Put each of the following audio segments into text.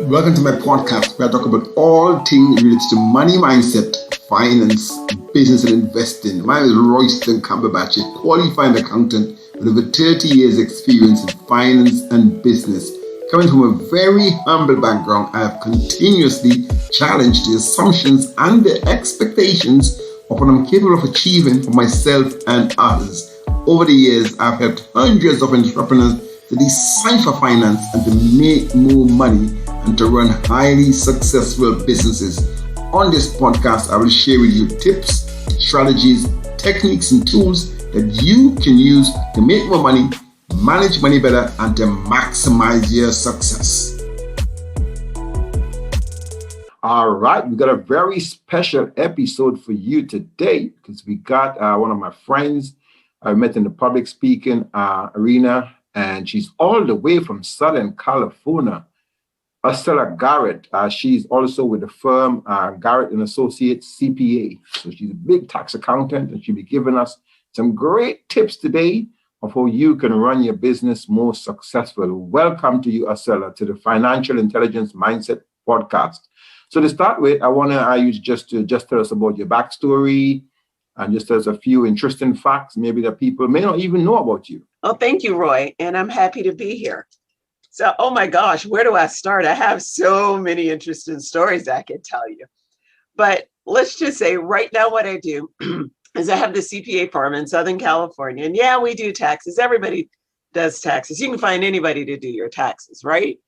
Welcome to my podcast where I talk about all things related to money mindset, finance, business, and investing. My name is Royston Cumberbatch, a qualified accountant with over 30 years experience in finance and business. Coming from a very humble background, I have continuously challenged the assumptions and the expectations of what I'm capable of achieving for myself and others. Over the years, I've helped hundreds of entrepreneurs to decipher finance and to make more money and to run highly successful businesses. On this podcast, I will share with you tips, strategies, techniques, and tools that you can use to make more money, manage money better, and to maximize your success. All right, we got a very special episode for you today because we got one of my friends I met in the public speaking arena, and she's all the way from Southern California. Ursula Garrett. She's also with the firm Garrett and Associates CPA. So she's a big tax accountant, and she'll be giving us some great tips today of how you can run your business more successful. Welcome to you, Ursula, to the Financial Intelligence Mindset Podcast. So to start with, I want you just tell us about your backstory and just tell us a few interesting facts, maybe that people may not even know about you. Oh, thank you, Roy. And I'm happy to be here. So, oh my gosh, where do I start? I have so many interesting stories I can tell you. But let's just say right now what I do is I have the CPA firm in Southern California. And yeah, we do taxes. Everybody does taxes. You can find anybody to do your taxes, right?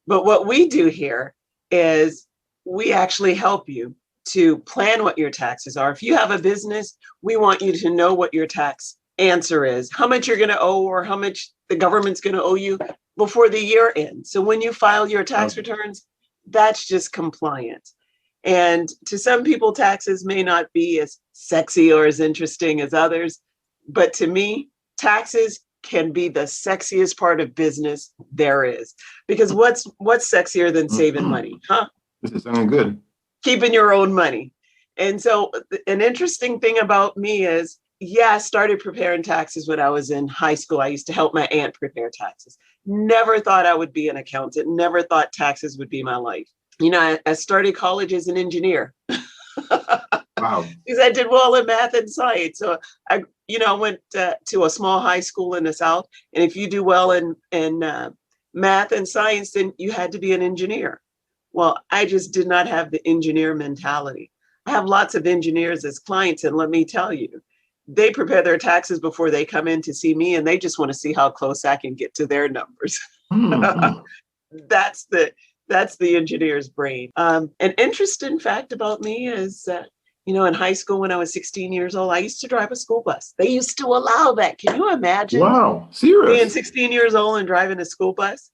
But what we do here is we actually help you to plan what your taxes are. If you have a business, we want you to know what your tax answer is, how much you're going to owe or how much the government's going to owe you before the year ends. So when you file your tax returns, that's just compliance. And to some people, taxes may not be as sexy or as interesting as others. But to me, taxes can be the sexiest part of business there is. Because what's sexier than saving money, huh? This is sounding good. Keeping your own money. And so an interesting thing about me is, yeah, I started preparing taxes when I was in high school. I used to help my aunt prepare taxes. Never thought I would be an accountant. Never thought taxes would be my life. You know, I started college as an engineer. Wow. Because I did well in math and science. So I went to a small high school in the South. And if you do well in math and science, then you had to be an engineer. Well, I just did not have the engineer mentality. I have lots of engineers as clients. And let me tell you, they prepare their taxes before they come in to see me, and they just want to see how close I can get to their numbers. That's the engineer's brain. An interesting fact about me is, in high school when I was 16 years old, I used to drive a school bus. They used to allow that. Can you imagine? Wow, serious? Being 16 years old and driving a school bus?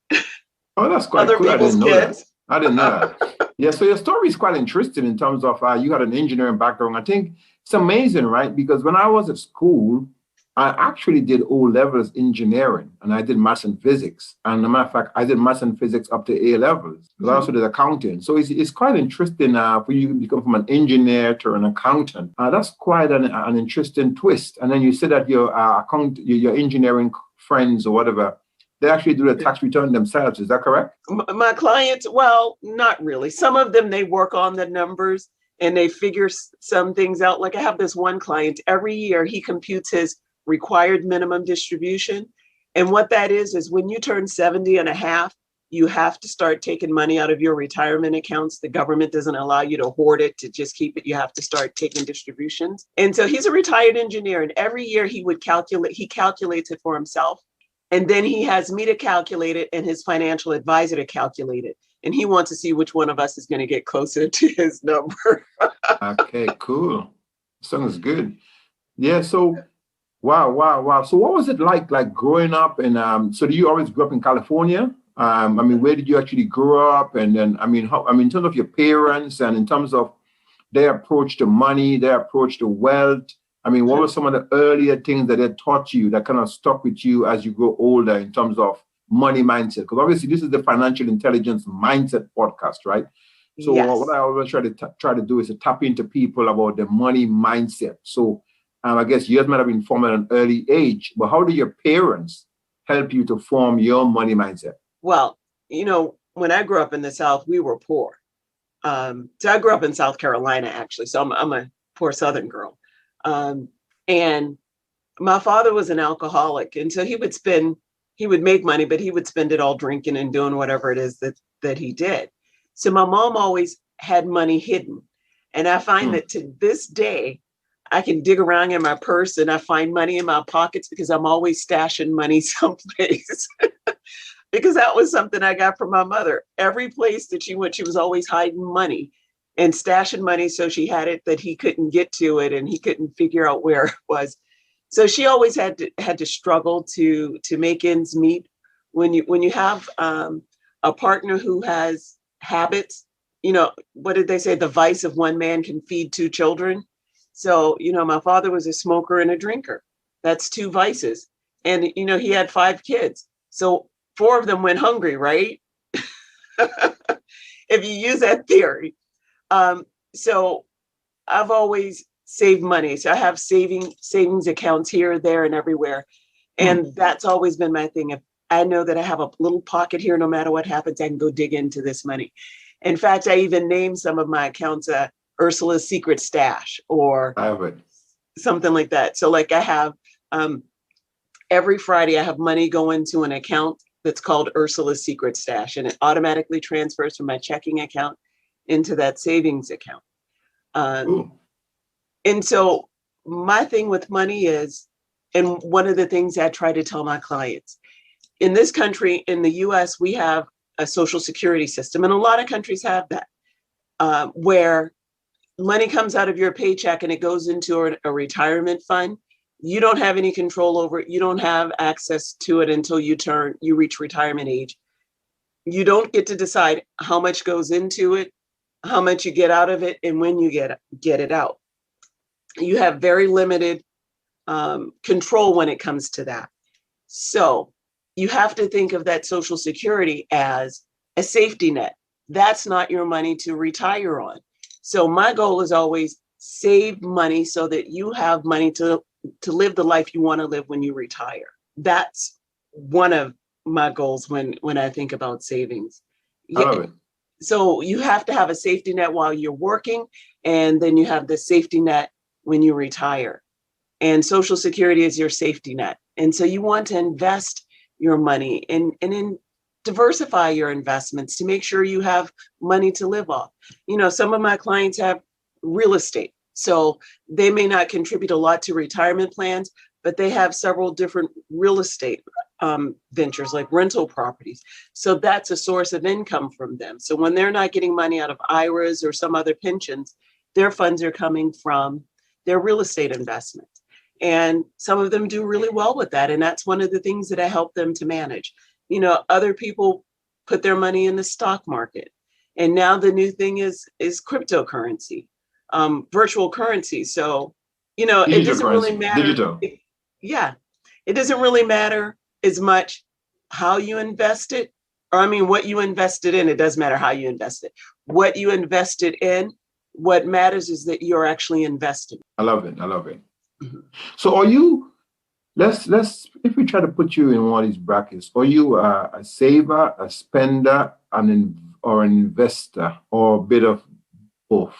Oh, that's quite Other cool. people's kids. I didn't know that. Yeah, so your story is quite interesting in terms of you had an engineering background. I think it's amazing, right? Because when I was at school, I actually did O-levels engineering, and I did maths and physics. And as a matter of fact, I did maths and physics up to A-levels. But I also did accounting. So it's quite interesting for you to become from an engineer to an accountant. That's quite an interesting twist. And then you said that your engineering friends or whatever, they actually do the tax return themselves. Is that correct? My clients, well, not really. Some of them, they work on the numbers and they figure some things out. Like I have this one client, every year he computes his required minimum distribution. And what that is when you turn 70 and a half, you have to start taking money out of your retirement accounts. The government doesn't allow you to hoard it, to just keep it. You have to start taking distributions. And so he's a retired engineer. And every year he calculates it for himself. And then he has me to calculate it and his financial advisor to calculate it. And he wants to see which one of us is going to get closer to his number. Okay, cool. Sounds good. Yeah, so wow. So what was it like growing up? And so do you always grow up in California? Where did you actually grow up? And then, in terms of your parents and in terms of their approach to money, their approach to wealth, what were some of the earlier things that they taught you that kind of stuck with you as you grow older in terms of money mindset? Because obviously this is the Financial Intelligence Mindset Podcast, right? So Yes. What I always try to do is to tap into people about the money mindset. So I guess yours might have been formed at an early age, but how do your parents help you to form your money mindset? Well, when I grew up in the South, we were poor. So I grew up in South Carolina, actually. So I'm a poor Southern girl. And my father was an alcoholic. And so he would make money, but he would spend it all drinking and doing whatever it is that he did. So my mom always had money hidden. And I find that to this day, I can dig around in my purse and I find money in my pockets because I'm always stashing money someplace. Because that was something I got from my mother. Every place that she went, she was always hiding money and stashing money so she had it that he couldn't get to it and he couldn't figure out where it was. So she always had to struggle to make ends meet. When you have a partner who has habits, what did they say? The vice of one man can feed two children. So, my father was a smoker and a drinker. That's two vices. And, he had 5 kids. So 4 of them went hungry, right? If you use that theory. So I've always saved money. So I have savings accounts here, there, and everywhere. And that's always been my thing. If I know that I have a little pocket here, no matter what happens, I can go dig into this money. In fact, I even named some of my accounts Ursula's Secret Stash or something like that. So like I have every Friday, I have money going to an account that's called Ursula's Secret Stash, and it automatically transfers from my checking account into that savings account. And so my thing with money is, and one of the things I try to tell my clients, in this country, in the US, we have a social security system, and a lot of countries have that, where money comes out of your paycheck and it goes into a retirement fund. You don't have any control over it. You don't have access to it until you reach retirement age. You don't get to decide how much goes into it, how much you get out of it, and when you get it out. You have very limited control when it comes to that. So you have to think of that Social Security as a safety net. That's not your money to retire on. So my goal is always save money so that you have money to live the life you want to live when you retire. That's one of my goals when I think about savings. I love it. So you have to have a safety net while you're working, and then you have the safety net when you retire. And Social Security is your safety net. And so you want to invest your money and diversify your investments to make sure you have money to live off. Some of my clients have real estate. So they may not contribute a lot to retirement plans, but they have several different real estate ventures like rental properties. So that's a source of income from them. So when they're not getting money out of IRAs or some other pensions, their funds are coming from their real estate investments. And some of them do really well with that. And that's one of the things that I help them to manage. Other people put their money in the stock market. And now the new thing is cryptocurrency, virtual currency. So, it doesn't really matter. Digital. It doesn't really matter as much how you invest it, or what you invested in. It does matter how you invest it. What you invested in, what matters is that you're actually investing. I love it. Mm-hmm. So are you, let's if we try to put you in one of these brackets, are you a saver, a spender, or an investor, or a bit of both?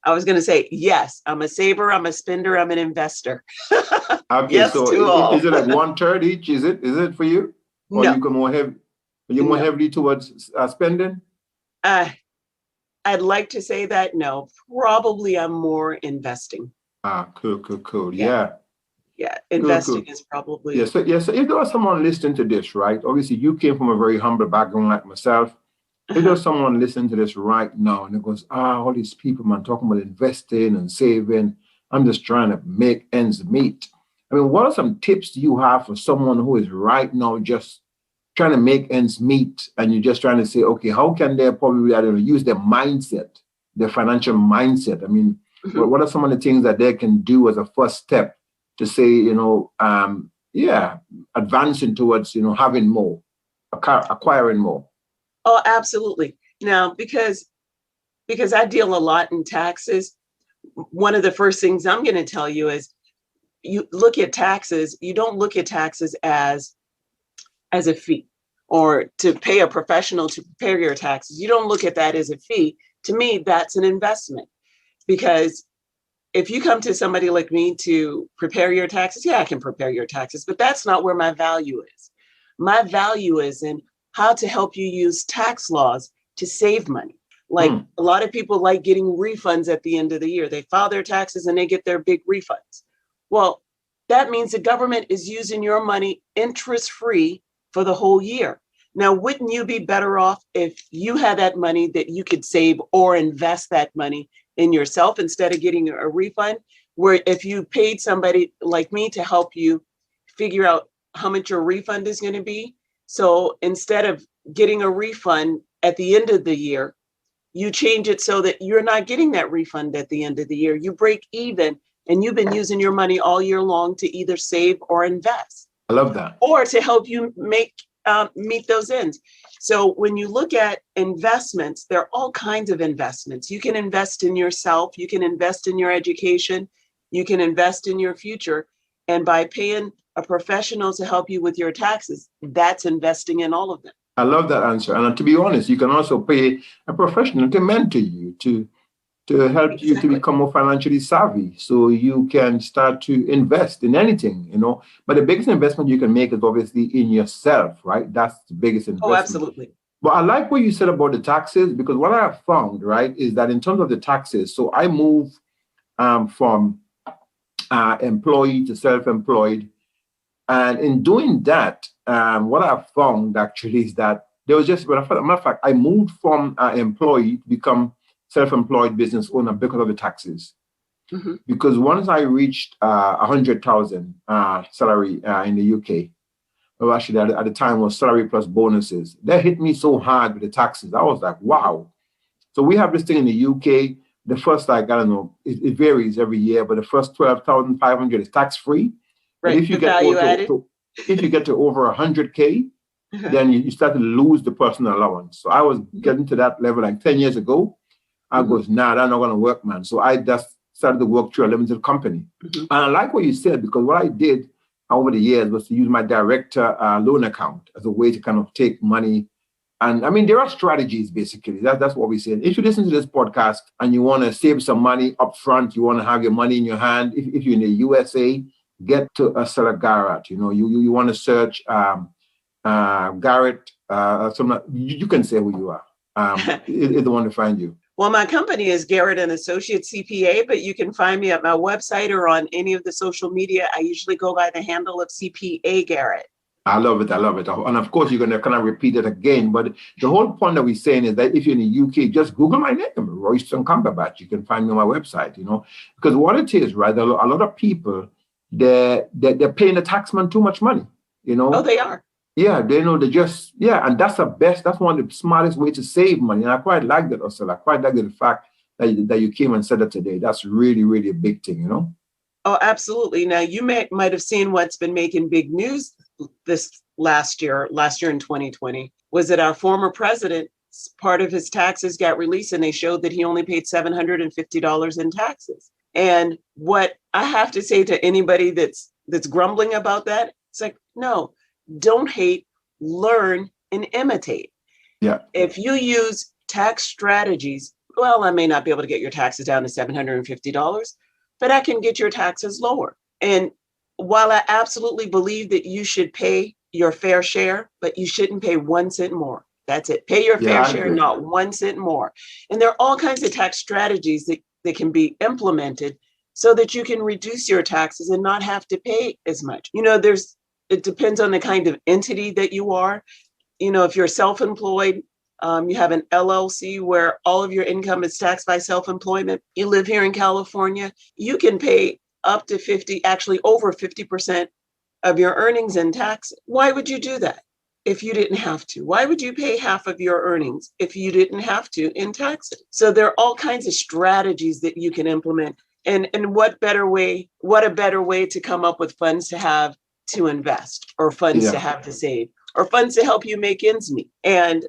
I was going to say, yes, I'm a saver, I'm a spender, I'm an investor. Okay, yes, so to all. Is it like 1/3 each? Is it for you? Or no. You go more heavy? More heavily towards spending? I'd like to say that no. Probably I'm more investing. Cool. Yeah. Investing is probably. So if there was someone listening to this, right? Obviously, you came from a very humble background like myself. If there's someone listening to this right now and it goes, all these people, man, talking about investing and saving, I'm just trying to make ends meet. What are some tips you have for someone who is right now just trying to make ends meet, and you're just trying to say, okay, how can they probably, use their mindset, their financial mindset? What are some of the things that they can do as a first step to say, advancing towards, having more, acquiring more? Oh, absolutely. Now, because I deal a lot in taxes, one of the first things I'm going to tell you is you look at taxes. You don't look at taxes as a fee. or to pay a professional to prepare your taxes, you don't look at that as a fee. To me, that's an investment, because if you come to somebody like me to prepare your taxes, yeah, I can prepare your taxes, but that's not where my value is. My value is in how to help you use tax laws to save money. Like a lot of people like getting refunds at the end of the year. They file their taxes and they get their big refunds. Well, that means the government is using your money interest-free for the whole year. Now, wouldn't you be better off if you had that money that you could save or invest that money in yourself instead of getting a refund? Where if you paid somebody like me to help you figure out how much your refund is going to be. So instead of getting a refund at the end of the year, you change it so that you're not getting that refund at the end of the year. You break even, and you've been using your money all year long to either save or invest. I love that. Or to help you meet those ends. So when you look at investments, there are all kinds of investments. You can invest in yourself, you can invest in your education, you can invest in your future. And by paying a professional to help you with your taxes, that's investing in all of them. I love that answer. And to be honest, you can also pay a professional to mentor you, to help you to become more financially savvy, so you can start to invest in anything, But the biggest investment you can make is obviously in yourself, right? That's the biggest investment. Oh, absolutely. But I like what you said about the taxes, because what I have found, right, is that in terms of the taxes, so I moved from employee to self-employed. And in doing that, what I found actually is that there was just, well, as a matter of fact, I moved from employee to become self-employed business owner because of the taxes. Mm-hmm. Because once I reached 100,000 salary in the UK, well, actually at the time was salary plus bonuses, that hit me so hard with the taxes. I was like, wow. So we have this thing in the UK. The first, I don't know, it varies every year, but the first 12,500 is tax-free. Right. But if you get to over 100K, then you start to lose the personal allowance. So I was getting to that level like 10 years ago. I goes, nah, that's not going to work, man. So I just started to work through a limited company. And I like what you said, because what I did over the years was to use my director loan account as a way to kind of take money. And I mean, there are strategies, basically. That's what we said. If you listen to this podcast and you want to save some money up front, you want to have your money in your hand, if you're in the USA, get to Ursula Garrett. You want to search Garrett. You can say who you are. Is the one to find you. Well, my company is Garrett and Associates CPA, but you can find me at my website or on any of the social media. I usually go by the handle of CPA Garrett. I love it. And of course, you're going to kind of repeat it again. But the whole point that we're saying is that if you're in the UK, just Google my name, Royston Cumberbatch. You can find me on my website, Because what it is, right, a lot of people, they're paying the taxman too much money, Oh, they are. Yeah, they know and that's that's one of the smartest ways to save money. And I quite like that, Ursula. I quite like the fact that you came and said that today. That's really, really a big thing, Oh, absolutely. Now, you might have seen what's been making big news this last year in 2020, was that our former president, part of his taxes got released, and they showed that he only paid $750 in taxes. And what I have to say to anybody that's grumbling about that, it's like, no, don't hate, learn, and imitate. Yeah. If you use tax strategies, well, I may not be able to get your taxes down to $750, but I can get your taxes lower. And while I absolutely believe that you should pay your fair share, but you shouldn't pay 1 cent more. That's it. Pay your fair share, not 1 cent more. And there are all kinds of tax strategies that can be implemented so that you can reduce your taxes and not have to pay as much. It depends on the kind of entity that you are. If you're self-employed, you have an LLC where all of your income is taxed by self-employment. You live here in California, you can pay up to over 50% of your earnings in tax. Why would you do that if you didn't have to? Why would you pay half of your earnings if you didn't have to in taxes? So there are all kinds of strategies that you can implement. And what a better way to come up with funds to have to invest, or funds to have to save, or funds to help you make ends meet. And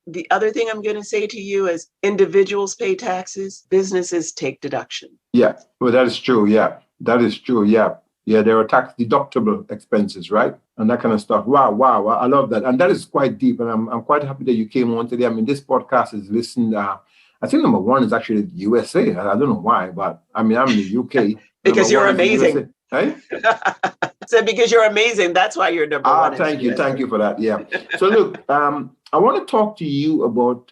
the other thing I'm going to say to you is individuals pay taxes, businesses take deduction. Yeah, well, that is true. Yeah, that is true. Yeah. Yeah, there are tax deductible expenses, right? and that kind of stuff. Wow, I love that. And that is quite deep. And I'm quite happy that you came on today. I mean, this podcast is listened. I think number one is actually the USA. I don't know why, but I mean, I'm in the UK. Because you're amazing. Hey? So because you're amazing, that's why you're number one. Thank you for that. Yeah. So look, I want to talk to you about,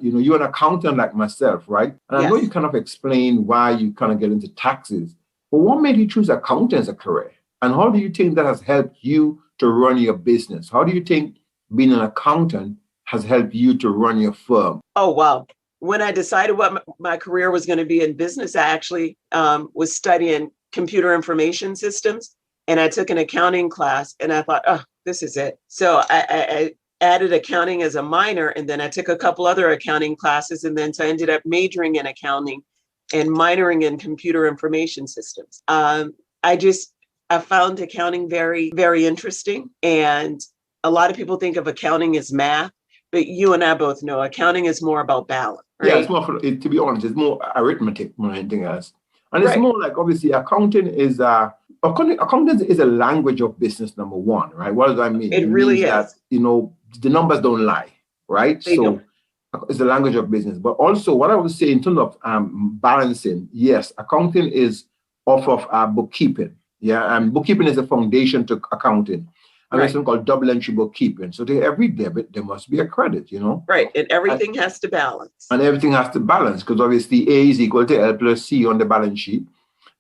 you're an accountant like myself, right? And I know you kind of explained why you kind of get into taxes, but what made you choose accounting as a career? And how do you think that has helped you to run your business? How do you think being an accountant has helped you to run your firm? Oh, wow. When I decided what my career was going to be in business, I actually was studying computer information systems, and I took an accounting class, and I thought, oh, this is it. So I added accounting as a minor, and then I took a couple other accounting classes, and then so I ended up majoring in accounting and minoring in computer information systems. I found accounting very, very interesting, and a lot of people think of accounting as math, but you and I both know accounting is more about balance. Right? Yeah, it's more, to be honest, it's more arithmetic more than anything else. And it's more like, obviously, accounting is a language of business, number one, right? What does that mean? It really is. That, the numbers don't lie, right? So it's the language of business. But also, what I would say in terms of balancing, yes, accounting is off of bookkeeping. Yeah, and bookkeeping is a foundation to accounting. And there's something called double entry bookkeeping. So to every debit, there must be a credit, Right. And everything has to balance. And everything has to balance because obviously A is equal to L plus C on the balance sheet.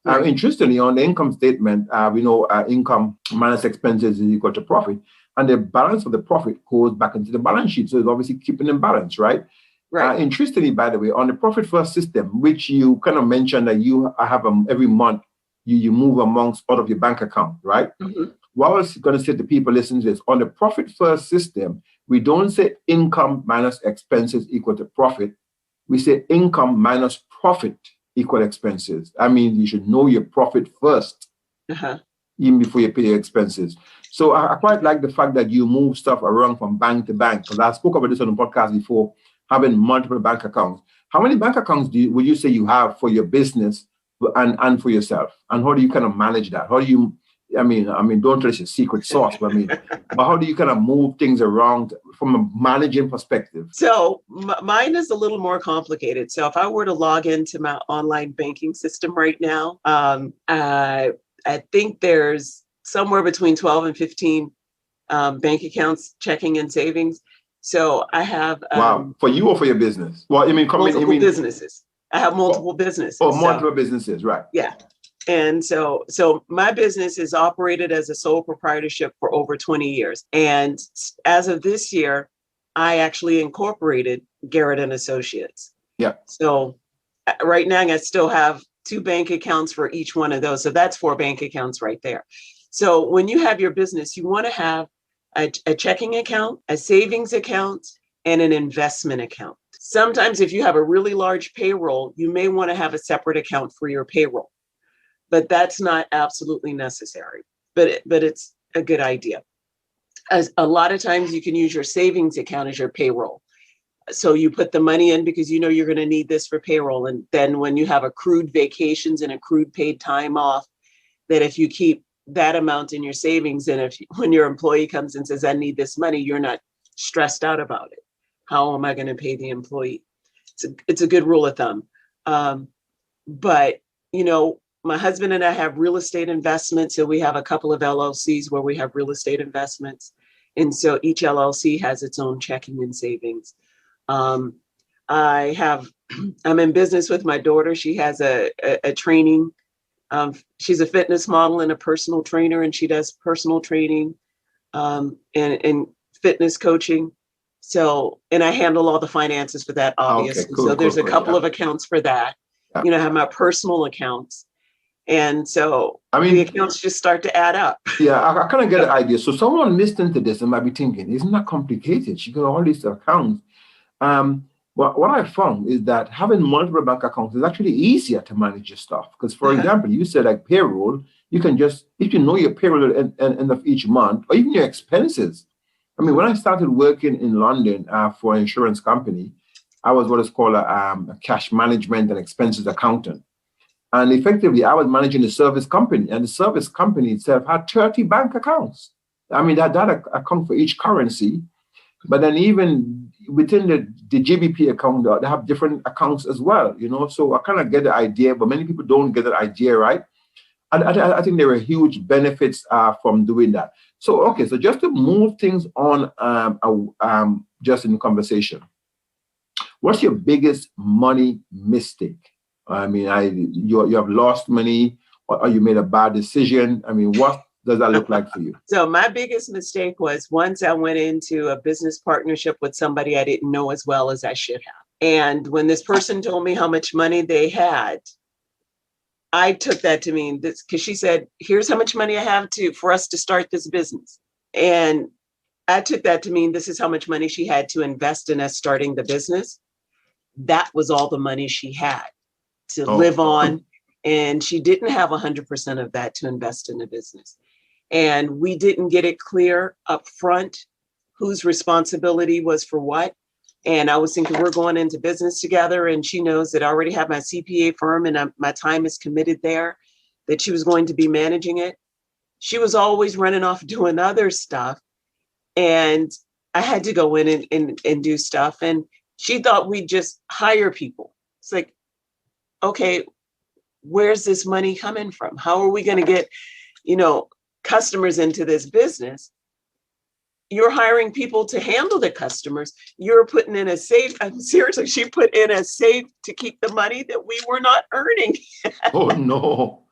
Right. Interestingly, on the income statement, we know income minus expenses is equal to profit. And the balance of the profit goes back into the balance sheet. So it's obviously keeping in balance, right? Right. Interestingly, by the way, on the profit first system, which you kind of mentioned that you have every month, you move amongst out of your bank account, right? Mm-hmm. What I was going to say to people listening to this, on the profit first system, we don't say income minus expenses equal to profit. We say income minus profit equal expenses. I mean, you should know your profit first, even before you pay your expenses. So I quite like the fact that you move stuff around from bank to bank, because I spoke about this on the podcast before, having multiple bank accounts. How many bank accounts would you say you have for your business and for yourself? And how do you kind of manage that? How do you... I mean, don't tell us your secret sauce, but but how do you kind of move things around from a managing perspective? So mine is a little more complicated. So if I were to log into my online banking system right now, I think there's somewhere between 12 and 15 bank accounts, checking and savings. So I have... wow, for you or for your business? Well, multiple businesses. I have multiple businesses. Oh, multiple businesses, right. Yeah. And so my business is operated as a sole proprietorship for over 20 years. And as of this year, I actually incorporated Garrett and Associates. Yeah. So right now I still have 2 bank accounts for each one of those. So that's 4 bank accounts right there. So when you have your business, you want to have a checking account, a savings account, and an investment account. Sometimes if you have a really large payroll, you may want to have a separate account for your payroll. But that's not absolutely necessary, but it's a good idea. As a lot of times you can use your savings account as your payroll. So you put the money in because you know you're going to need this for payroll. And then when you have accrued vacations and accrued paid time off, that if you keep that amount in your savings, and when your employee comes and says, I need this money, you're not stressed out about it. How am I going to pay the employee? It's a good rule of thumb. But, my husband and I have real estate investments. So we have a couple of LLCs where we have real estate investments. And so each LLC has its own checking and savings. I'm in business with my daughter. She has a training. She's a fitness model and a personal trainer, and she does personal training and fitness coaching. So, and I handle all the finances for that, obviously. Okay, cool, so there's a couple of accounts for that. I have my personal accounts. And so the accounts just start to add up. Yeah, I kind of get an idea. So someone listening to this and might be thinking, isn't that complicated? She got all these accounts. Well, what I found is that having multiple bank accounts is actually easier to manage your stuff. Because, for example, you said like payroll, you can just, if you know your payroll at the end of each month, or even your expenses. When I started working in London for an insurance company, I was what is called a cash management and expenses accountant. And effectively, I was managing the service company, and the service company itself had 30 bank accounts. I mean, that account for each currency. But then even within the GBP account, they have different accounts as well, you know. So I kind of get the idea, but many people don't get the idea, right? I think there are huge benefits from doing that. So, okay, so just to move things on just in conversation, what's your biggest money mistake? I mean, you have lost money or you made a bad decision. I mean, what does that look like for you? So my biggest mistake was once I went into a business partnership with somebody I didn't know as well as I should have. And when this person told me how much money they had, I took that to mean this, because she said, here's how much money I have for us to start this business. And I took that to mean this is how much money she had to invest in us starting the business. That was all the money she had to live on. And she didn't have 100% of that to invest in the business. And we didn't get it clear up front whose responsibility was for what. And I was thinking we're going into business together, and she knows that I already have my CPA firm and my time is committed there, that she was going to be managing it. She was always running off doing other stuff. And I had to go in and do stuff. And she thought we'd just hire people. It's like, okay, where's this money coming from? How are we going to get, customers into this business? You're hiring people to handle the customers. You're putting in a safe. Seriously, she put in a safe to keep the money that we were not earning. Oh, no.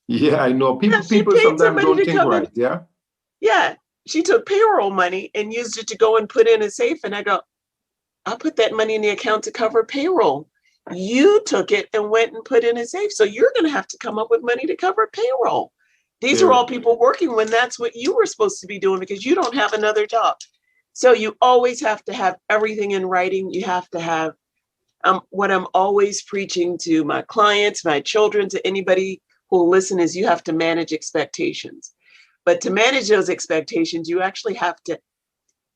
Yeah, I know. People sometimes don't think right. Yeah. Yeah. She took payroll money and used it to go and put in a safe. And I go, I'll put that money in the account to cover payroll. You took it and went and put in a safe. So you're going to have to come up with money to cover payroll. These are all people working when that's what you were supposed to be doing because you don't have another job. So you always have to have everything in writing. You have to have what I'm always preaching to my clients, my children, to anybody who will listen is you have to manage expectations. But to manage those expectations, you actually have to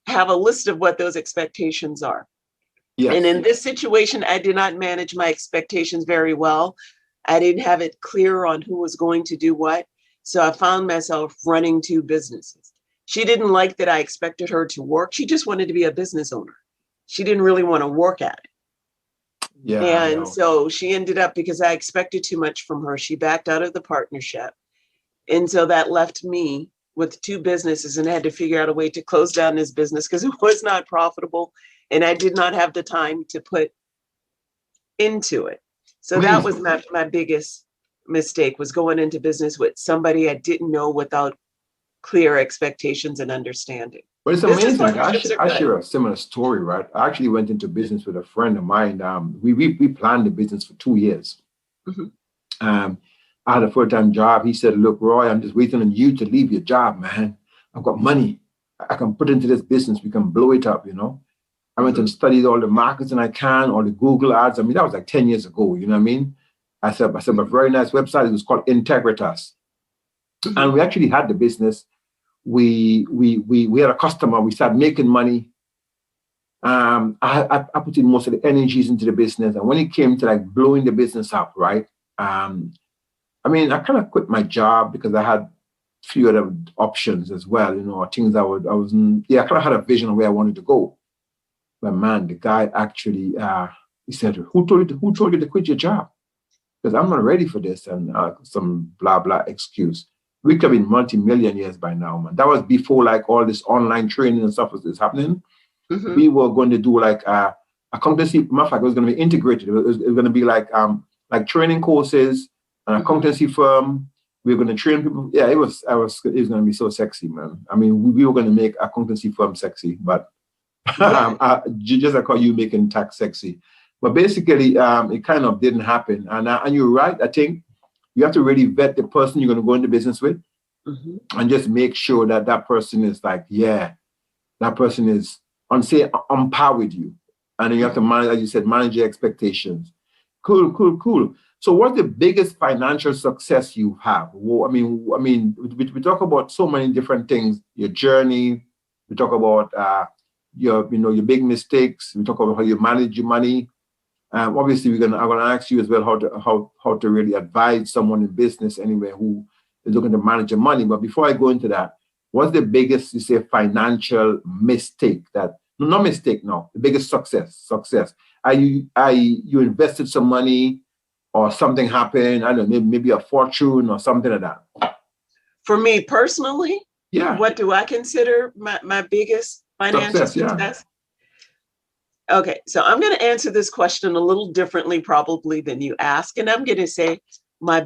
have a list of what those expectations are. Yes. And in this situation, I did not manage my expectations very well. I didn't have it clear on who was going to do what. So I found myself running two businesses. She didn't like that I expected her to work. She just wanted to be a business owner. She didn't really want to work at it. Yeah. And so she ended up, because I expected too much from her, she backed out of the partnership. And so that left me with two businesses, and I had to figure out a way to close down this business because it was not profitable. And I did not have the time to put into it. So that was my biggest mistake, was going into business with somebody I didn't know without clear expectations and understanding. But it's amazing. I share a similar story, right? I actually went into business with a friend of mine. We planned the business for 2 years. Mm-hmm. I had a full-time job. He said, look, Roy, I'm just waiting on you to leave your job, man. I've got money. I can put into this business. We can blow it up, I went and studied all the marketing I can, all the Google ads. I mean, that was like 10 years ago, you know what I mean? I set up a very nice website. It was called Integritas. Mm-hmm. And we actually had the business. We had a customer. We started making money. I put in most of the energies into the business. And when it came to like blowing the business up, right? I kind of quit my job because I had a few other options as well, things I kind of had a vision of where I wanted to go. But man, the guy actually, he said, who told you to quit your job? Because I'm not ready for this, and some blah, blah excuse. We could have been multi-millionaires by now, man. That was before like all this online training and stuff was happening. Mm-hmm. We were going to do like a accountancy. Matter of fact, it was going to be integrated. It was going to be like training courses, an accountancy firm. We were going to train people. Yeah, it was going to be so sexy, man. I mean, we were going to make accountancy firm sexy, but just like how you making tax sexy. But basically, it kind of didn't happen. And you're right. I think you have to really vet the person you're going to go into business with, mm-hmm. and just make sure that person is like, that person is on par with you. And then you have to manage, as you said, manage your expectations. Cool. So what's the biggest financial success you have? Well, I mean, we talk about so many different things, your journey. We talk about your big mistakes. We talk about how you manage your money. Obviously, I'm gonna ask you as well how to really advise someone in business anyway who is looking to manage your money. But before I go into that, what's the biggest, you say, financial mistake that, no, not mistake, no, the biggest success. You invested some money or something happened, I don't know, maybe a fortune or something like that? For me personally, yeah. What do I consider my biggest financial success? Yeah. Okay, so I'm going to answer this question a little differently probably than you ask. And I'm going to say my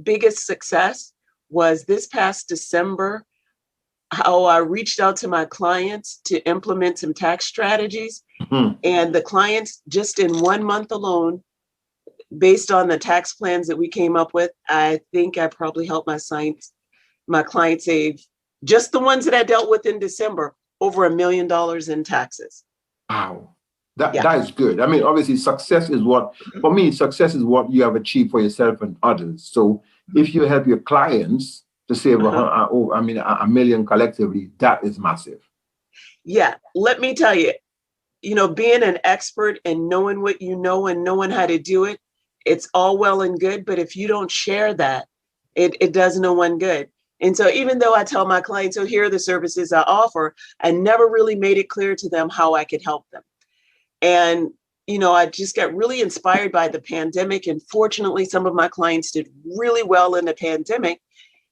biggest success was this past December, how I reached out to my clients to implement some tax strategies. Mm-hmm. And the clients, just in 1 month alone, based on the tax plans that we came up with, I think I probably helped my clients save, just the ones that I dealt with in December, over $1 million in taxes. Wow. That is good. I mean, obviously, success is what, for me, success is what you have achieved for yourself and others. So if you help your clients to save $1 million collectively, that is massive. Yeah. Let me tell you, being an expert and knowing what you know and knowing how to do it, it's all well and good. But if you don't share that, it does no one good. And so even though I tell my clients, here are the services I offer, I never really made it clear to them how I could help them. And, I just got really inspired by the pandemic. And fortunately, some of my clients did really well in the pandemic.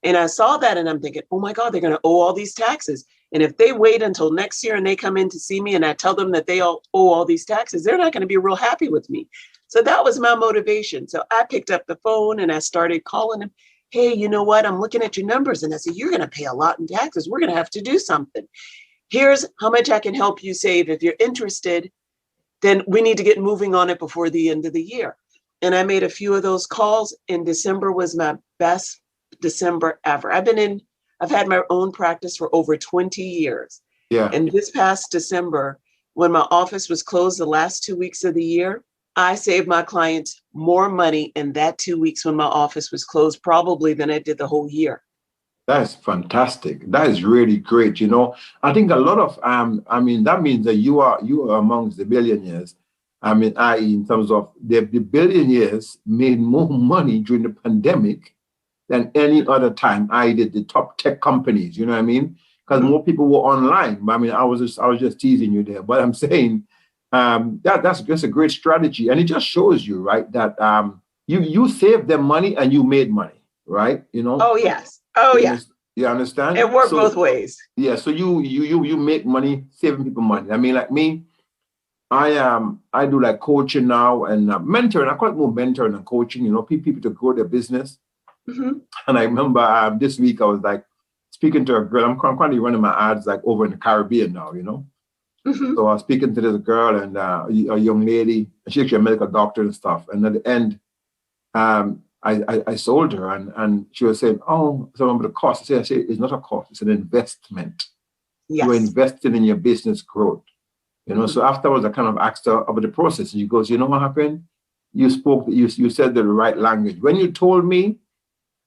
And I saw that and I'm thinking, oh my God, they're going to owe all these taxes. And if they wait until next year and they come in to see me and I tell them that they all owe all these taxes, they're not going to be real happy with me. So that was my motivation. So I picked up the phone and I started calling them. Hey, you know what? I'm looking at your numbers. And I said, you're going to pay a lot in taxes. We're going to have to do something. Here's how much I can help you save. If you're interested, then we need to get moving on it before the end of the year. And I made a few of those calls, and December was my best December ever. I've had my own practice for over 20 years. Yeah. And this past December, when my office was closed the last 2 weeks of the year, I saved my clients more money in that 2 weeks when my office was closed, probably than I did the whole year. That's fantastic. That is really great. I think a lot of, that means that you are amongst the billionaires. In terms of the billionaires made more money during the pandemic than any other time. The top tech companies, you know what I mean? Because more people were online. I was just teasing you there, but I'm saying that's just a great strategy. And it just shows you, right, that you saved them money and you made money, right? Oh, yes. Oh, yeah. You understand? It worked both ways. Yeah. So you make money, saving people money. Like me, I do like coaching now and mentoring. I call it more mentoring than coaching, people to grow their business. Mm-hmm. And I remember this week I was like speaking to a girl. I'm currently running my ads like over in the Caribbean now, Mm-hmm. So I was speaking to this girl and a young lady. She's actually a medical doctor and stuff. And at the end, I sold her and she was saying, oh, so about the cost. I say, it's not a cost, it's an investment. Yes. You're investing in your business growth. Mm-hmm. So afterwards I kind of asked her about the process. And she goes, you know what happened? You said the right language. When you told me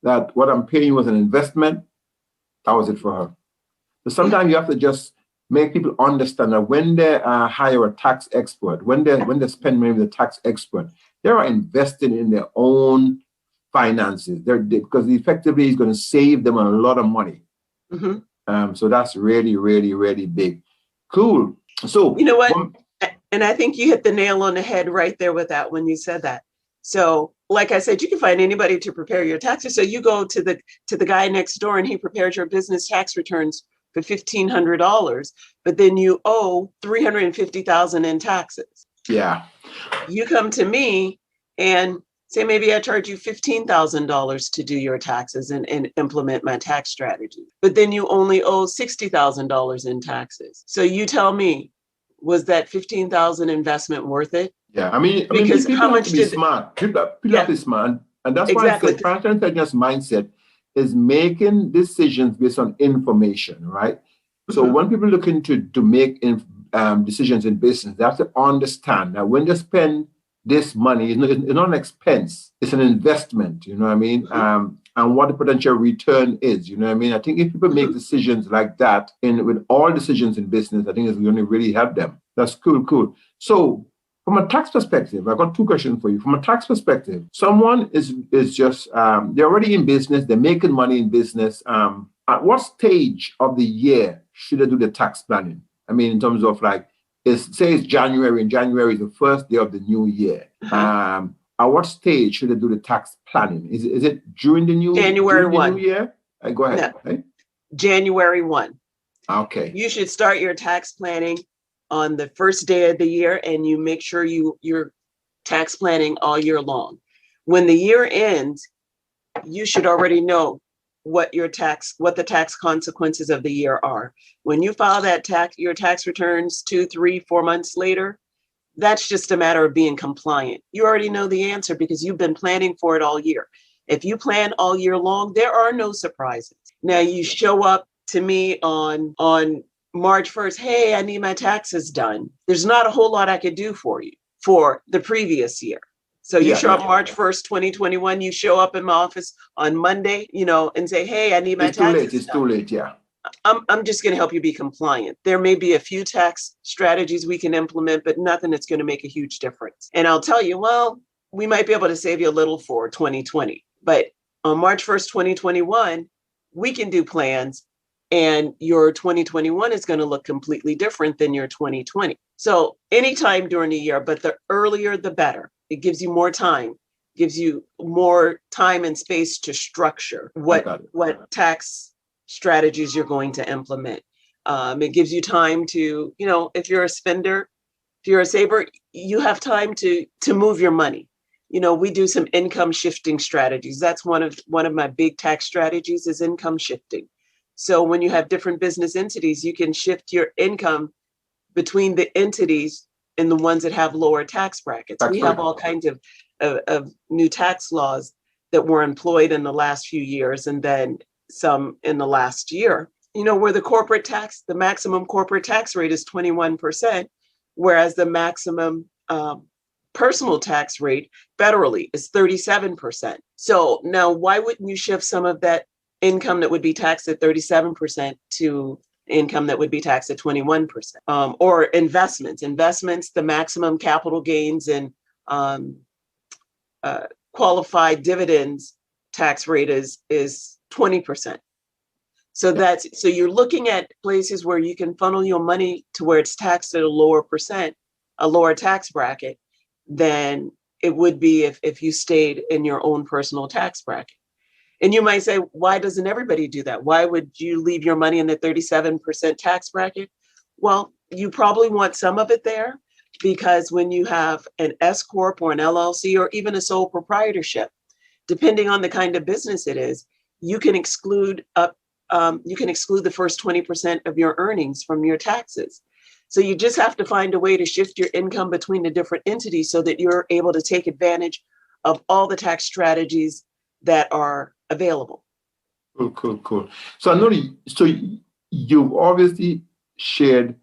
that what I'm paying you was an investment, that was it for her. So sometimes you have to just make people understand that when they hire a tax expert, when they spend money with a tax expert, they are investing in their own finances. Because effectively it's going to save them a lot of money. Mm-hmm. So that's really, really, really big. Cool. So you know what? And I think you hit the nail on the head right there with that when you said that. So like I said, you can find anybody to prepare your taxes. So you go to the guy next door and he prepares your business tax returns for $1,500, but then you owe $350,000 in taxes. Yeah. You come to me and say, maybe I charge you $15,000 to do your taxes and implement my tax strategy, but then you only owe $60,000 in taxes. So you tell me, was that $15,000 investment worth it? Yeah, because people how much have to be smart. People have to be smart, and that's exactly. why I say financial intelligence mindset is making decisions based on information, right? So when people looking to make decisions in business, they have to understand that when they spend this money, it's not an expense, it's an investment, you know what I mean? And what the potential return is, you know what I mean? I think if people make decisions like that, with all decisions in business, I think it's going to really help them. That's cool. So from a tax perspective, I've got two questions for you. From a tax perspective, someone is just, they're already in business, they're making money in business, at what stage of the year should I do the tax planning? I mean, in terms of like, say it's January, and January is the first day of the new year. At what stage should I do the tax planning? Is it during the new year? Go ahead. No. Hey? January 1. Okay. You should start your tax planning on the first day of the year, and you make sure you're tax planning all year long. When the year ends, you should already know what the tax consequences of the year are. When you file your tax returns 2, 3, 4 months later, that's just a matter of being compliant. You already know the answer because you've been planning for it all year. If you plan all year long, there are no surprises. Now you show up to me on March 1st, hey, I need my taxes done. There's not a whole lot I could do for you for the previous year. So you show up March 1st, 2021, you show up in my office on Monday, and say, hey, I need my taxes done. It's too late, yeah. I'm just going to help you be compliant. There may be a few tax strategies we can implement, but nothing that's going to make a huge difference. And I'll tell you, well, we might be able to save you a little for 2020. But on March 1st, 2021, we can do plans, and your 2021 is going to look completely different than your 2020. So anytime during the year, but the earlier, the better. It gives you more time, gives you more time and space to structure what tax strategies you're going to implement. It gives you time to, if you're a spender, if you're a saver, you have time to move your money. We do some income shifting strategies. That's one of my big tax strategies is income shifting. So when you have different business entities, you can shift your income between the entities and the ones that have lower tax brackets. We have all kinds of new tax laws that were employed in the last few years, and then some in the last year, where the maximum corporate tax rate is 21%, whereas the maximum personal tax rate federally is 37%. So now why wouldn't you shift some of that income that would be taxed at 37% to income that would be taxed at 21%? Or investments, the maximum capital gains and qualified dividends tax rate is 20%. So you're looking at places where you can funnel your money to where it's taxed at a lower tax bracket than it would be if you stayed in your own personal tax bracket. And you might say, why doesn't everybody do that? Why would you leave your money in the 37% tax bracket? Well, you probably want some of it there because when you have an S Corp or an LLC or even a sole proprietorship, depending on the kind of business it is, you can exclude the first 20% of your earnings from your taxes. So you just have to find a way to shift your income between the different entities so that you're able to take advantage of all the tax strategies that are available. Cool. So I know you've obviously shared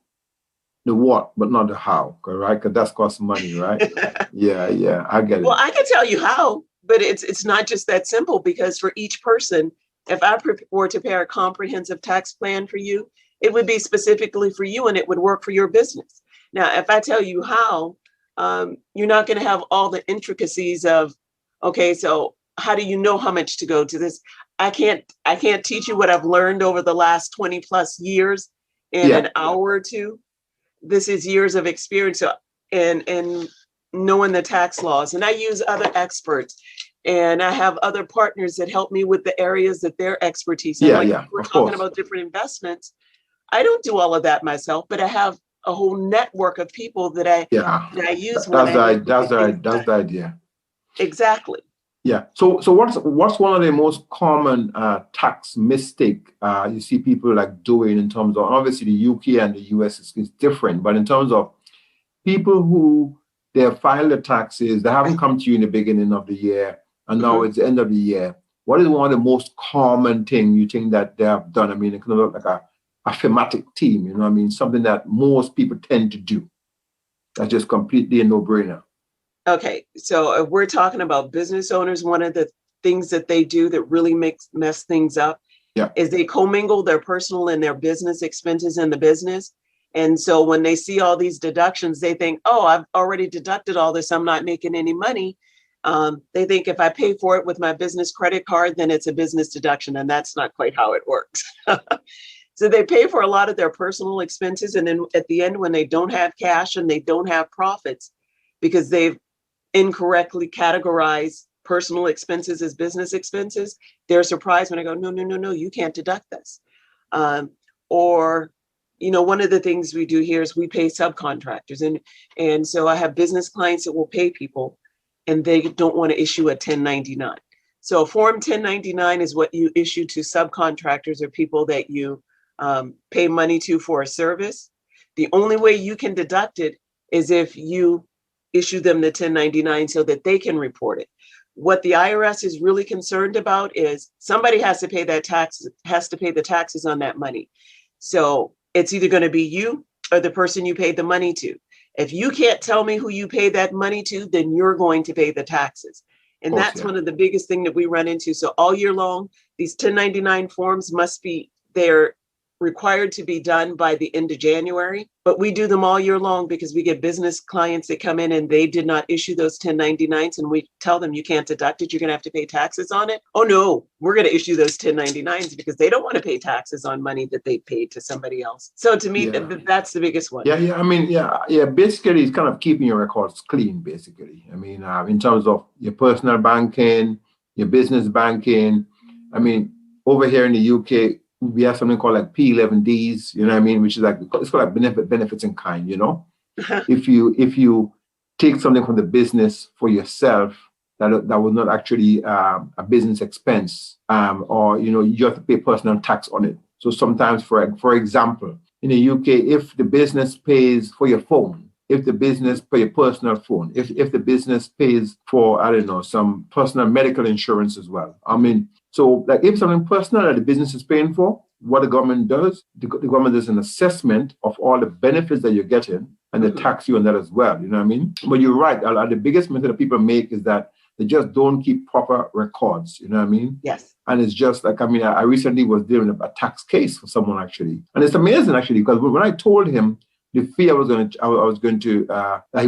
the what, but not the how, right? Because that's cost money, right? yeah, I get it. Well, I can tell you how, but it's not just that simple because for each person, if I were to prepare a comprehensive tax plan for you, it would be specifically for you and it would work for your business. Now, if I tell you how, you're not going to have all the intricacies of, okay, so how do you know how much to go to this? I can't teach you what I've learned over the last 20 plus years in an hour or two. This is years of experience and knowing the tax laws. And I use other experts and I have other partners that help me with the areas that their expertise. We're talking about different investments. I don't do all of that myself, but I have a whole network of people that I use. That's the idea. Exactly. Yeah. So what's one of the most common tax mistake you see people like doing in terms of, obviously the UK and the US is different, but in terms of people who they have filed the taxes, they haven't come to you in the beginning of the year, and now it's the end of the year. What is one of the most common thing you think that they have done? I mean, it kind of look like a thematic theme, you know what I mean? Something that most people tend to do. That's just completely a no-brainer. Okay, so if we're talking about business owners, one of the things that they do that really mess things up is they commingle their personal and their business expenses in the business. And so when they see all these deductions, they think, oh, I've already deducted all this. I'm not making any money. They think if I pay for it with my business credit card, then it's a business deduction, and that's not quite how it works. So they pay for a lot of their personal expenses, and then at the end, when they don't have cash and they don't have profits because they've incorrectly categorized personal expenses as business expenses, they're surprised when I go, no, you can't deduct this. Or, one of the things we do here is we pay subcontractors. And so I have business clients that will pay people and they don't want to issue a 1099. So a Form 1099 is what you issue to subcontractors or people that you pay money to for a service. The only way you can deduct it is if you issue them the 1099 so that they can report it. What the IRS is really concerned about is somebody has to pay the taxes on that money. So it's either going to be you or the person you paid the money to. If you can't tell me who you pay that money to, then you're going to pay the taxes. And that's one of the biggest things that we run into. So all year long, these 1099 forms they're required to be done by the end of January, but we do them all year long because we get business clients that come in and they did not issue those 1099s, and we tell them you can't deduct it, you're going to have to pay taxes on it. Oh no, we're going to issue those 1099s because they don't want to pay taxes on money that they paid to somebody else. So to me, that's the biggest one. Basically, it's kind of keeping your records clean, basically. I mean, in terms of your personal banking, your business banking. I mean, over here in the UK, we have something called like P11Ds, which is like, it's called like benefits in kind, If you take something from the business for yourself, that was not actually a business expense, or, you have to pay personal tax on it. So sometimes, for example, in the UK, if the business pays for your phone, if the business pay your personal phone, if the business pays for, some personal medical insurance as well. So like if something personal that the business is paying for, what the government does, the government does an assessment of all the benefits that you're getting and they tax you on that as well. You know what I mean? But you're right. The biggest mistake that people make is that they just don't keep proper records. You know what I mean? Yes. And it's just like, I recently was dealing with a tax case for someone actually. And it's amazing actually, because when I told him the fee that he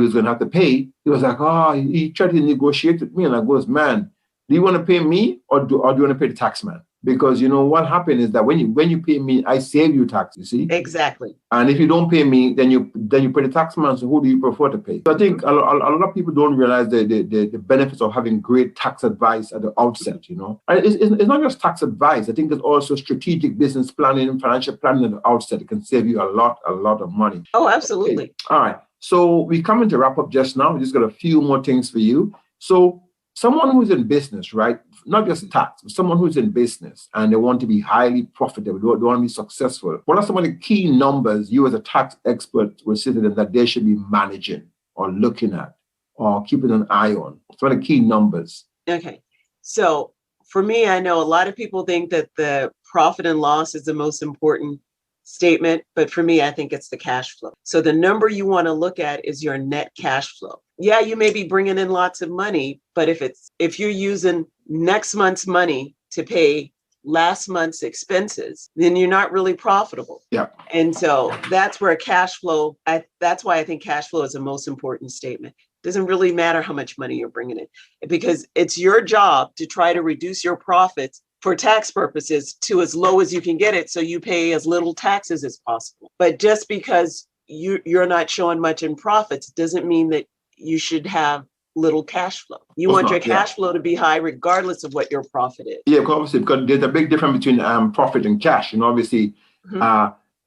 was going to have to pay, he was like, he tried to negotiate with me. And I goes, man, do you want to pay me or do you want to pay the tax man? Because what happened is that when you pay me, I save you tax, you see? Exactly. And if you don't pay me, then you pay the tax man. So who do you prefer to pay? So I think a lot of people don't realize the benefits of having great tax advice at the outset, And it's not just tax advice. I think it's also strategic business planning and financial planning at the outset. It can save you a lot of money. Oh, absolutely. Okay. All right. So we're coming to wrap up just now. We just got a few more things for you. So someone who's in business, right? Not just tax, but someone who's in business and they want to be highly profitable, they want to be successful. What are some of the key numbers you as a tax expert will say to them that they should be managing or looking at or keeping an eye on? Some of the key numbers. Okay. So for me, I know a lot of people think that the profit and loss is the most important statement, but for me, I think it's the cash flow. So the number you want to look at is your net cash flow. Yeah, you may be bringing in lots of money, but if you're using next month's money to pay last month's expenses, then you're not really profitable. Yeah. And so that's where cash flow, that's why I think cash flow is the most important statement. It doesn't really matter how much money you're bringing in, because it's your job to try to reduce your profits for tax purposes to as low as you can get it, so you pay as little taxes as possible. But just because you're not showing much in profits doesn't mean that you should have little cash flow. You want your cash flow to be high regardless of what your profit is. Yeah, obviously, because there's a big difference between profit and cash. Obviously,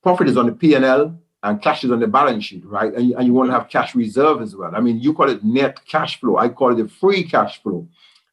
profit is on the P&L and cash is on the balance sheet, right? And you want to have cash reserve as well. You call it net cash flow. I call it the free cash flow.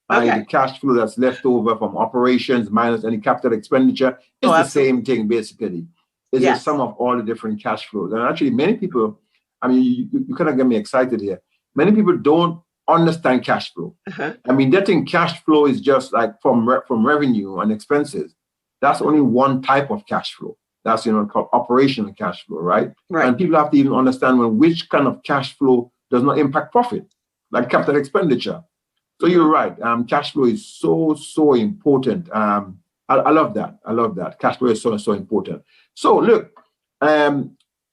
The cash flow that's left over from operations minus any capital expenditure is the same thing, basically. It's the sum of all the different cash flows. And actually, many people, you kind of get me excited here. Many people don't understand cash flow. They think cash flow is just like from revenue and expenses. That's only one type of cash flow. That's called operational cash flow, right? And people have to even understand which kind of cash flow does not impact profit, like capital expenditure. So you're right. Cash flow is so important. I love that. I love that. Cash flow is so important. So look, I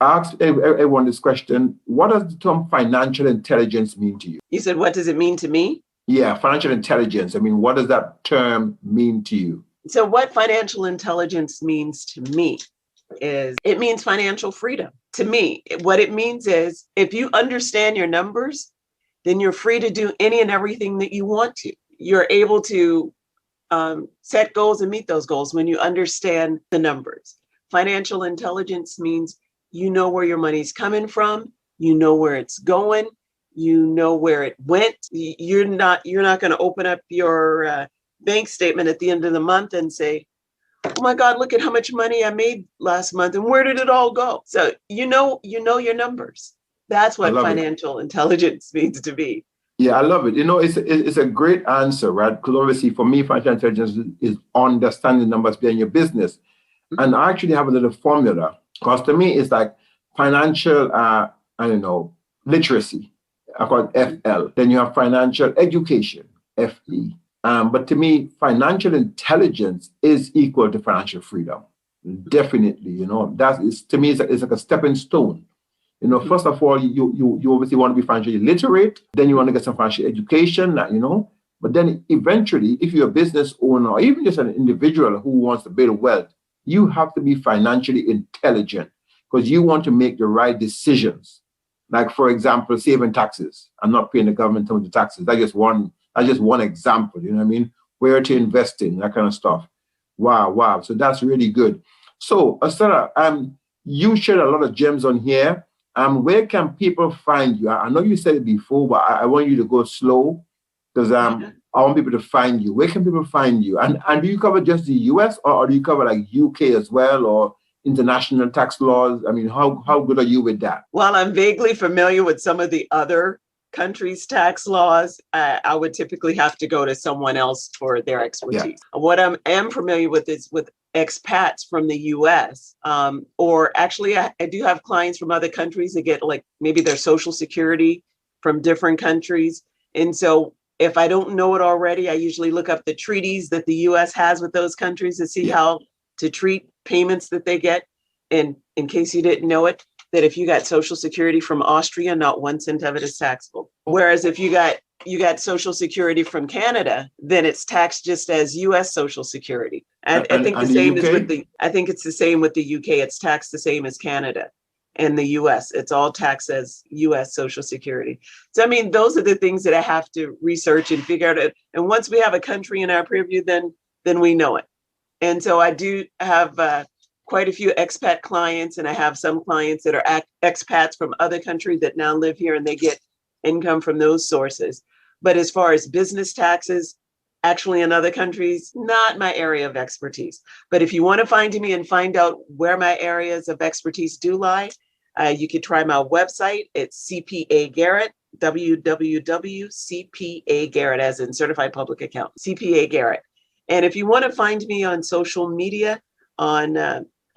asked everyone this question. What does the term financial intelligence mean to you? You said, what does it mean to me? Yeah, financial intelligence. I mean, what does that term mean to you? So what financial intelligence means to me is it means financial freedom. To me, what it means is if you understand your numbers, then you're free to do any and everything that you want to. You're able to set goals and meet those goals when you understand the numbers. Financial intelligence means you know where your money's coming from, you know where it's going, you know where it went. You're not going to open up your bank statement at the end of the month and say, oh my God, look at how much money I made last month and where did it all go? So you know your numbers. That's I what love it. financial intelligence means to be. Yeah, I love it. It's a great answer, right? Because obviously for me, financial intelligence is understanding numbers behind your business. And I actually have a little formula because to me, it's like financial, I don't know, literacy. I call it FL. Then you have financial education, FE. But to me, financial intelligence is equal to financial freedom. Definitely, that is to me, it's like a stepping stone. First of all, you obviously want to be financially literate. Then you want to get some financial education, But then eventually, if you're a business owner or even just an individual who wants to build wealth, you have to be financially intelligent because you want to make the right decisions. Like, for example, saving taxes and not paying the government too much taxes. That's just one example, you know what I mean? Where to invest in, that kind of stuff. Wow. So that's really good. So, Ursula, you shared a lot of gems on here. Where can people find you? I know you said it before, but I want you to go slow because I want people to find you. Where can people find you? And do you cover just the US or do you cover like UK as well or international tax laws? I mean, how good are you with that? While I'm vaguely familiar with some of the other countries' tax laws, I would typically have to go to someone else for their expertise. Yeah. What I am familiar with is with expats from the US, or actually I do have clients from other countries that get like maybe their social security from different countries. And so if I don't know it already, I usually look up the treaties that the US has with those countries to see how to treat payments that they get. And in case you didn't know it, that if you got social security from Austria, not 1 cent of it is taxable. Whereas if you got social security from Canada, then it's taxed just as US social security. And I think the same is I think it's the same with the UK. It's taxed the same as Canada and the US. It's all taxed as US social security. So, I mean, those are the things that I have to research and figure out. And once we have a country in our purview, then we know it. And so I do have quite a few expat clients, and I have some clients that are expats from other countries that now live here and they get income from those sources. But as far as business taxes, actually in other countries, not my area of expertise. But if you want to find me and find out where my areas of expertise do lie, you can try my website. It's CPA Garrett, www.CPA Garrett, as in Certified Public Accountant, CPA Garrett. And if you want to find me on social media, on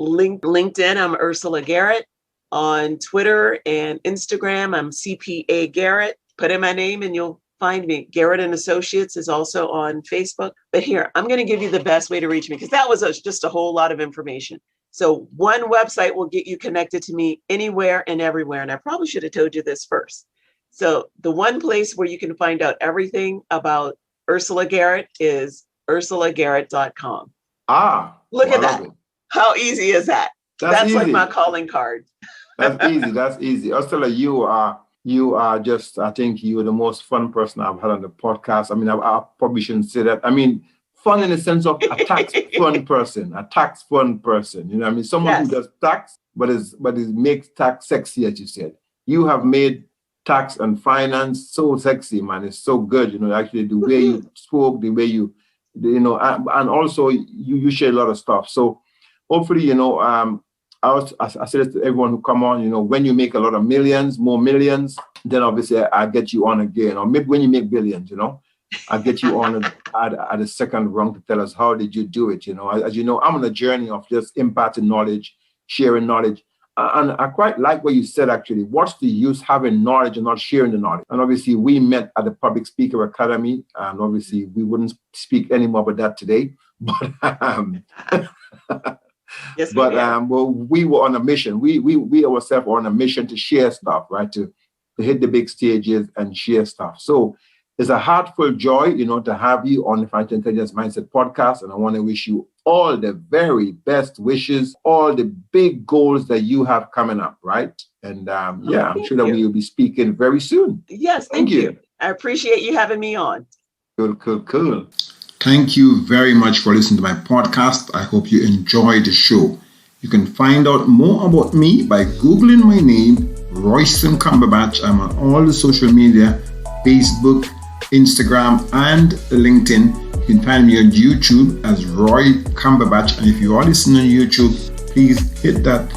LinkedIn, I'm Ursula Garrett. On Twitter and Instagram, I'm CPA Garrett. Put in my name and you'll find me. Garrett and Associates is also on Facebook. But here, I'm going to give you the best way to reach me because that was just a whole lot of information. So one website will get you connected to me anywhere and everywhere. And I probably should have told you this first. So the one place where you can find out everything about Ursula Garrett is ursulagarrett.com. Look at that. How easy is that? That's easy. Like my calling card. That's easy. Ursula, you are just, I think you are the most fun person I've had on the podcast. I mean, I probably shouldn't say that. I mean, fun in the sense of a tax fun person. You know what I mean? Someone who does tax, but it makes tax sexy, as you said. You have made tax and finance so sexy, man. It's so good. Actually the way you spoke, the way you and also you share a lot of stuff. So hopefully, I said it to everyone who come on, when you make a lot of more millions, then obviously I get you on again. Or maybe when you make billions, I get you on at the second round to tell us how did you do it. As you know, I'm on a journey of just imparting knowledge, sharing knowledge. And I quite like what you said, actually. What's the use having knowledge and not sharing the knowledge? And obviously, we met at the Public Speaker Academy. And obviously, we wouldn't speak anymore about that today. But yes, we were on a mission. We ourselves were on a mission to share stuff, right? To hit the big stages and share stuff. So It's a heartfelt joy, to have you on the Financial Intelligence Mindset podcast. And I want to wish you all the very best wishes, all the big goals that you have coming up, right? And I'm sure that we will be speaking very soon. Yes, thank you. I appreciate you having me on. Cool. Thank you very much for listening to my podcast. I hope you enjoyed the show. You can find out more about me by Googling my name, Royston Cumberbatch. I'm on all the social media, Facebook, Instagram, and LinkedIn. You can find me on YouTube as Roy Cumberbatch. And if you are listening on YouTube, please hit that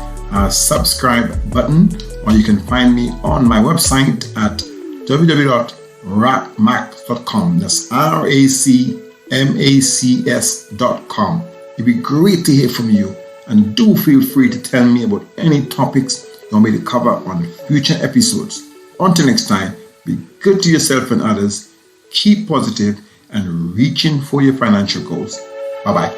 subscribe button, or you can find me on my website at www.racmacs.com. That's RACMACS.com. It'd be great to hear from you, and do feel free to tell me about any topics you want me to cover on future episodes. Until next time, be good to yourself and others, keep positive, and reaching for your financial goals. Bye-bye.